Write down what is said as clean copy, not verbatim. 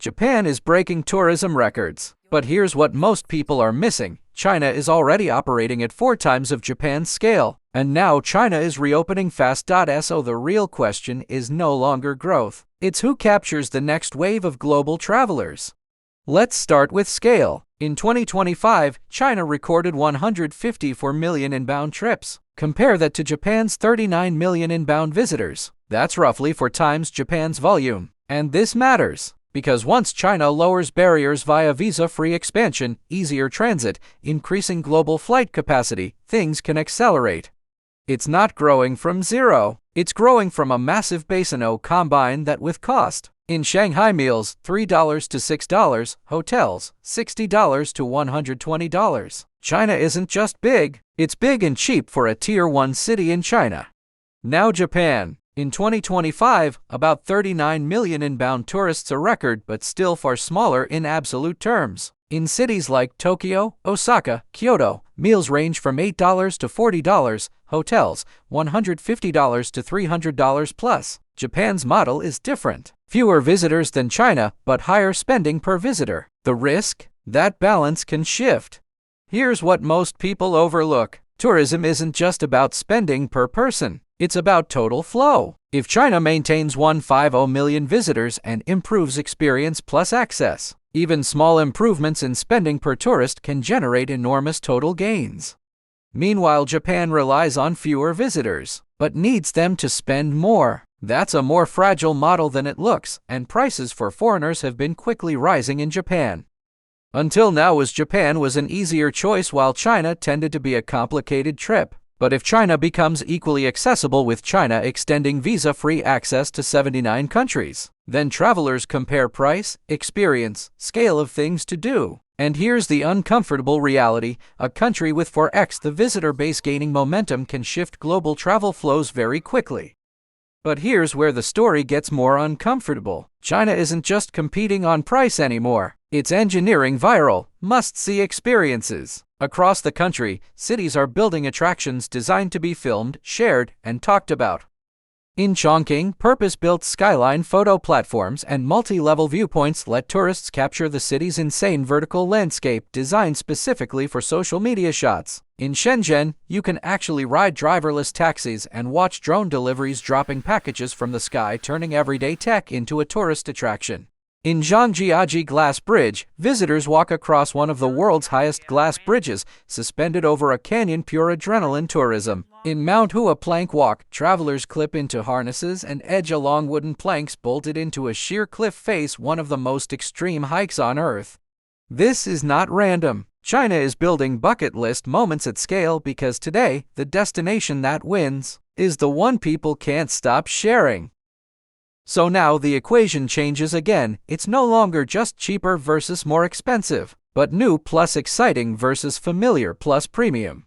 Japan is breaking tourism records. But here's what most people are missing. China is already operating at 4 times of Japan's scale. And now China is reopening fast. So the real question is no longer growth. It's who captures the next wave of global travelers. Let's start with scale. In 2025, China recorded 154 million inbound trips. Compare that to Japan's 39 million inbound visitors. That's roughly 4 times Japan's volume. And this matters, because once China lowers barriers via visa-free expansion, easier transit, increasing global flight capacity, things can accelerate. It's not growing from zero. It's growing from a massive base. Combine that with cost. In Shanghai, meals $3 to $6, hotels $60 to $120. China isn't just big, it's big and cheap for a Tier 1 city in China. Now Japan. In 2025, about 39 million inbound tourists, a record but still far smaller in absolute terms. In cities like Tokyo, Osaka, Kyoto, meals range from $8 to $40, hotels $150 to $300 plus. Japan's model is different. Fewer visitors than China, but higher spending per visitor. The risk? That balance can shift. Here's what most people overlook. Tourism isn't just about spending per person. It's about total flow. If China maintains 150 million visitors and improves experience plus access, even small improvements in spending per tourist can generate enormous total gains. Meanwhile, Japan relies on fewer visitors, but needs them to spend more. That's a more fragile model than it looks, and prices for foreigners have been quickly rising in Japan. Until now, Japan was an easier choice while China tended to be a complicated trip. But if China becomes equally accessible, with China extending visa-free access to 79 countries, then travelers compare price, experience, scale of things to do. And here's the uncomfortable reality: a country with 4x the visitor base gaining momentum can shift global travel flows very quickly. But here's where the story gets more uncomfortable. China isn't just competing on price anymore. It's engineering viral, must-see experiences. Across the country, cities are building attractions designed to be filmed, shared, and talked about. In Chongqing, purpose-built skyline photo platforms and multi-level viewpoints let tourists capture the city's insane vertical landscape designed specifically for social media shots. In Shenzhen, you can actually ride driverless taxis and watch drone deliveries dropping packages from the sky, turning everyday tech into a tourist attraction. In Zhangjiajie Glass Bridge, visitors walk across one of the world's highest glass bridges, suspended over a canyon. Pure adrenaline tourism. In Mount Hua Plank Walk, travelers clip into harnesses and edge along wooden planks bolted into a sheer cliff face, one of the most extreme hikes on Earth. This is not random. China is building bucket list moments at scale because today, the destination that wins is the one people can't stop sharing. So now the equation changes again. It's no longer just cheaper versus more expensive, but new plus exciting versus familiar plus premium.